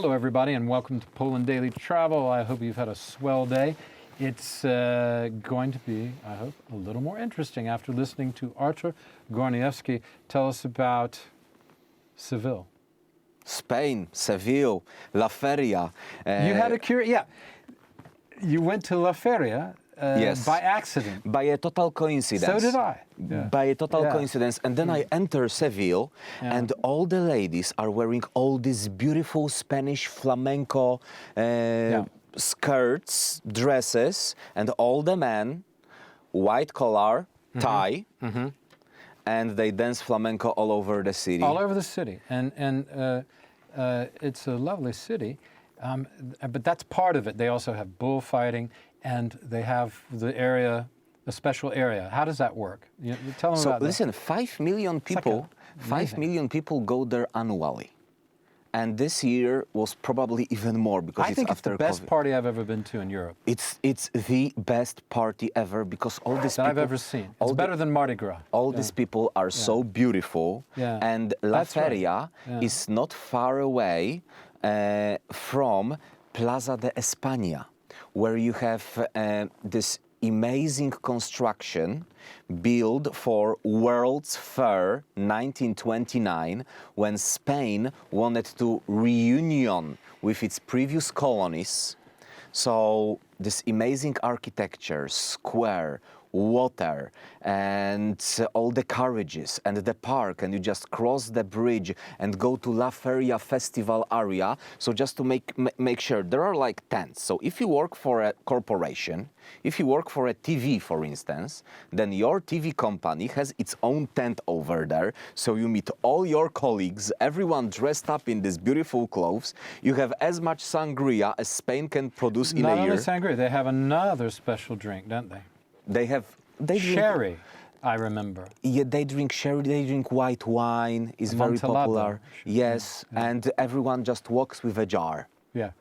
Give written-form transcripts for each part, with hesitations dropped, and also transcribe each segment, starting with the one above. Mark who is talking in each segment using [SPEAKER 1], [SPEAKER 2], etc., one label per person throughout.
[SPEAKER 1] Hello, everybody, and welcome to Poland Daily Travel. I hope you've had a swell day. It's going to be, I hope, a little more interesting after listening to Artur Gorniewski tell us about Seville.
[SPEAKER 2] Spain, Seville, La Feria.
[SPEAKER 1] You had a yeah. You went to La Feria
[SPEAKER 2] Yes.
[SPEAKER 1] by accident.
[SPEAKER 2] By a total coincidence.
[SPEAKER 1] So did I. Yeah.
[SPEAKER 2] By a total
[SPEAKER 1] Yeah.
[SPEAKER 2] coincidence. And then I enter Seville,
[SPEAKER 1] Yeah.
[SPEAKER 2] and all the ladies are wearing all these beautiful Spanish flamenco skirts, dresses, and all the men, white collar, tie, and they dance flamenco all over the city.
[SPEAKER 1] All over the city, and it's a lovely city, but that's part of it. They also have bullfighting, and they have the area, a special area. How does that work? You tell them
[SPEAKER 2] So
[SPEAKER 1] about
[SPEAKER 2] listen, 5 million people,
[SPEAKER 1] amazing.
[SPEAKER 2] 5 million people go there annually. And this year was probably even more because
[SPEAKER 1] I
[SPEAKER 2] it's
[SPEAKER 1] think it's
[SPEAKER 2] after
[SPEAKER 1] the best
[SPEAKER 2] COVID.
[SPEAKER 1] party I've ever been to in Europe
[SPEAKER 2] It's the best party ever because all these
[SPEAKER 1] that
[SPEAKER 2] people,
[SPEAKER 1] I've ever seen. It's
[SPEAKER 2] all
[SPEAKER 1] better than Mardi Gras.
[SPEAKER 2] all these people are so beautiful,
[SPEAKER 1] Yeah.
[SPEAKER 2] and La
[SPEAKER 1] That's right.
[SPEAKER 2] Feria
[SPEAKER 1] Yeah.
[SPEAKER 2] is not far away from Plaza de España, where you have this amazing construction built for World's Fair 1929, when Spain wanted to reunion with its previous colonies. So this amazing architecture, square, water, and all the carriages and the park, and you just cross the bridge and go to La Feria festival area. So just to make sure, there are like tents. So if you work for a corporation, if you work for a TV, for instance, then your TV company has its own tent over there. So you meet all your colleagues, everyone dressed up in these beautiful clothes. You have as much sangria as Spain can produce in
[SPEAKER 1] Not
[SPEAKER 2] a
[SPEAKER 1] only
[SPEAKER 2] year.
[SPEAKER 1] sangria, they have another special drink, don't they?
[SPEAKER 2] They drink,
[SPEAKER 1] Sherry, I remember.
[SPEAKER 2] yeah, they drink sherry, they drink white wine, is very
[SPEAKER 1] Amontillado.
[SPEAKER 2] popular. Yes, and everyone just walks with a jar.
[SPEAKER 1] Yeah.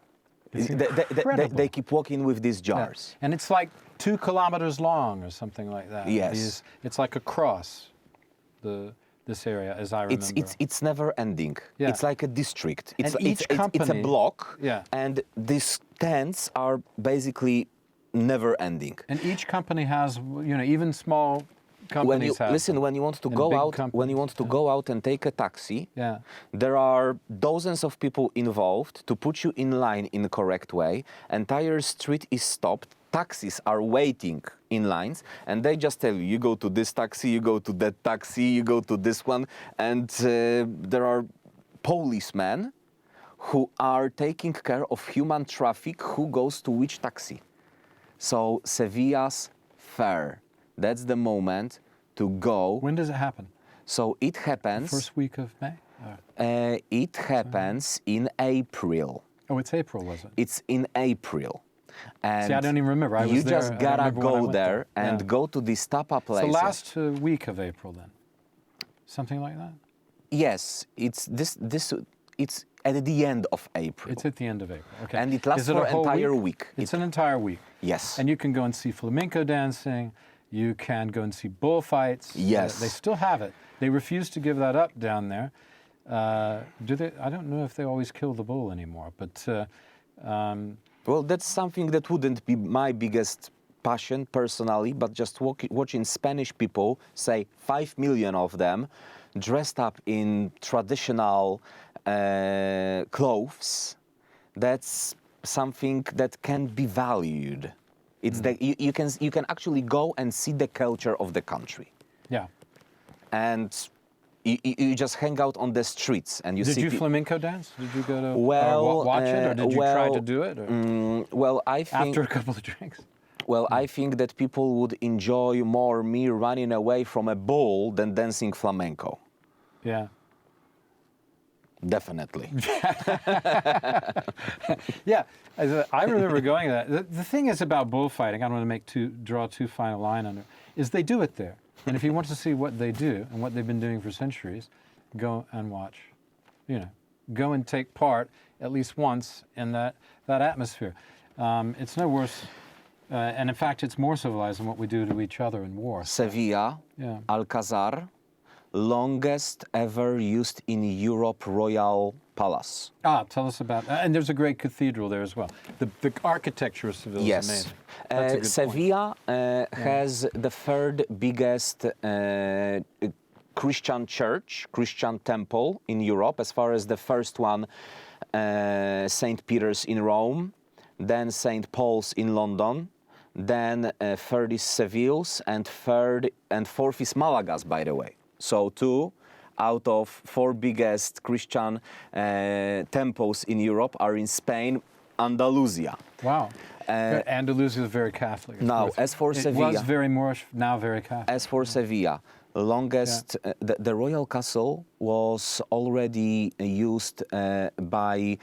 [SPEAKER 1] It's
[SPEAKER 2] They
[SPEAKER 1] incredible.
[SPEAKER 2] they keep walking with these
[SPEAKER 1] Yeah.
[SPEAKER 2] jars.
[SPEAKER 1] And it's like 2 kilometers long or something like that.
[SPEAKER 2] Yes.
[SPEAKER 1] It's like a cross, this area, as I remember.
[SPEAKER 2] It's never ending.
[SPEAKER 1] Yeah.
[SPEAKER 2] It's like a district. It's
[SPEAKER 1] And each
[SPEAKER 2] it's a
[SPEAKER 1] company-
[SPEAKER 2] block.
[SPEAKER 1] Yeah.
[SPEAKER 2] And these tents are basically never ending.
[SPEAKER 1] And each company has, even small companies
[SPEAKER 2] When you
[SPEAKER 1] have.
[SPEAKER 2] listen, when you want to
[SPEAKER 1] And
[SPEAKER 2] go
[SPEAKER 1] big
[SPEAKER 2] out, when
[SPEAKER 1] companies,
[SPEAKER 2] you want to go out and take a taxi,
[SPEAKER 1] Yeah.
[SPEAKER 2] there are dozens of people involved to put you in line in the correct way. Entire street is stopped. Taxis are waiting in lines, and they just tell you, you go to this taxi, you go to that taxi, you go to this one, and there are policemen who are taking care of human traffic, who goes to which taxi. So Sevilla's fair, that's the moment to go.
[SPEAKER 1] When does it happen?
[SPEAKER 2] So it happens.
[SPEAKER 1] First week of May? Oh.
[SPEAKER 2] It happens in April.
[SPEAKER 1] Oh, it's April, was it?
[SPEAKER 2] It's in April. And
[SPEAKER 1] See, I don't even remember. I was
[SPEAKER 2] you
[SPEAKER 1] there.
[SPEAKER 2] just
[SPEAKER 1] I
[SPEAKER 2] gotta
[SPEAKER 1] remember when I
[SPEAKER 2] go
[SPEAKER 1] went
[SPEAKER 2] there and
[SPEAKER 1] Yeah.
[SPEAKER 2] go to these tapa
[SPEAKER 1] It's the
[SPEAKER 2] places.
[SPEAKER 1] last week of April, then. Something like that?
[SPEAKER 2] Yes, it's it's at the end of April.
[SPEAKER 1] It's at the end of April. Okay.
[SPEAKER 2] And it lasts
[SPEAKER 1] Is it
[SPEAKER 2] for
[SPEAKER 1] a whole
[SPEAKER 2] entire week.
[SPEAKER 1] It's an entire week.
[SPEAKER 2] Yes.
[SPEAKER 1] And you can go and see flamenco dancing. You can go and see bullfights.
[SPEAKER 2] Yes.
[SPEAKER 1] They still have it. They refuse to give that up down there. Do they? I don't know if they always kill the bull anymore, but
[SPEAKER 2] Well, that's something that wouldn't be my biggest passion personally, but just watching Spanish people, say 5 million of them, dressed up in traditional clothes, that's something that can be valued. It's that you can actually go and see the culture of the country,
[SPEAKER 1] yeah.
[SPEAKER 2] and you just hang out on the streets and you
[SPEAKER 1] Did
[SPEAKER 2] see.
[SPEAKER 1] you flamenco dance? Did you go to
[SPEAKER 2] Well,
[SPEAKER 1] watch it, or did you try to
[SPEAKER 2] well,
[SPEAKER 1] do it? Or
[SPEAKER 2] Well, I think.
[SPEAKER 1] after a couple of drinks?
[SPEAKER 2] Well, I think that people would enjoy more me running away from a bull than dancing flamenco.
[SPEAKER 1] Yeah.
[SPEAKER 2] Definitely.
[SPEAKER 1] Yeah, I remember going to that. The thing is about bullfighting, I don't want to draw too fine a line under, is they do it there. And if you want to see what they do and what they've been doing for centuries, go and watch. Go and take part at least once in that atmosphere. It's no worse, and in fact, it's more civilized than what we do to each other in war.
[SPEAKER 2] Sevilla,
[SPEAKER 1] Yeah.
[SPEAKER 2] Alcazar, longest ever used in Europe royal Palace.
[SPEAKER 1] Tell us about that. And there's a great cathedral there as well. The architecture of Seville
[SPEAKER 2] Yes.
[SPEAKER 1] is amazing. That's a good point.
[SPEAKER 2] Sevilla has the third biggest Christian church, Christian temple in Europe, as far as the first one, St. Peter's in Rome, then St. Paul's in London, then third is Seville's, and fourth is Malaga's, by the way. So 2 out of 4 biggest Christian temples in Europe are in Spain, Andalusia.
[SPEAKER 1] Wow. Andalusia is very Catholic. of
[SPEAKER 2] Now,
[SPEAKER 1] course.
[SPEAKER 2] as for
[SPEAKER 1] it
[SPEAKER 2] Sevilla-
[SPEAKER 1] was very Moorish, now very Catholic.
[SPEAKER 2] As for Sevilla, longest the royal castle was already used by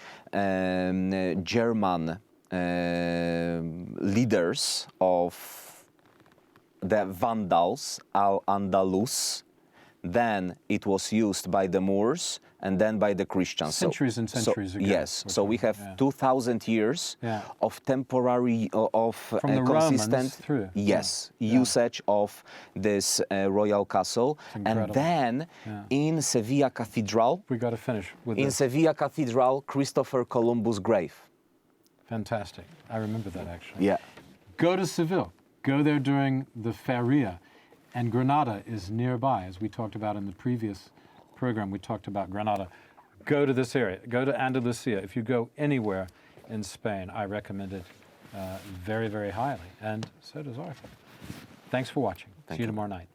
[SPEAKER 2] German leaders of the Vandals, Al-Andalus. Then it was used by the Moors and then by the Christians.
[SPEAKER 1] Centuries and centuries ago.
[SPEAKER 2] Yes, so we have 2,000 years
[SPEAKER 1] Yeah.
[SPEAKER 2] of temporary,
[SPEAKER 1] From the
[SPEAKER 2] consistent
[SPEAKER 1] Romans through.
[SPEAKER 2] Yes, usage of this royal castle. And
[SPEAKER 1] incredible.
[SPEAKER 2] then in Sevilla Cathedral,
[SPEAKER 1] We got to finish with
[SPEAKER 2] in
[SPEAKER 1] this.
[SPEAKER 2] Sevilla Cathedral, Christopher Columbus' grave.
[SPEAKER 1] Fantastic. I remember that actually.
[SPEAKER 2] Yeah.
[SPEAKER 1] Go to Seville. Go there during the Feria. And Granada is nearby, as we talked about in the previous program. We talked about Granada. Go to this area. Go to Andalusia. If you go anywhere in Spain, I recommend it very, very highly. And so does Arthur. Thanks for watching. See you tomorrow night.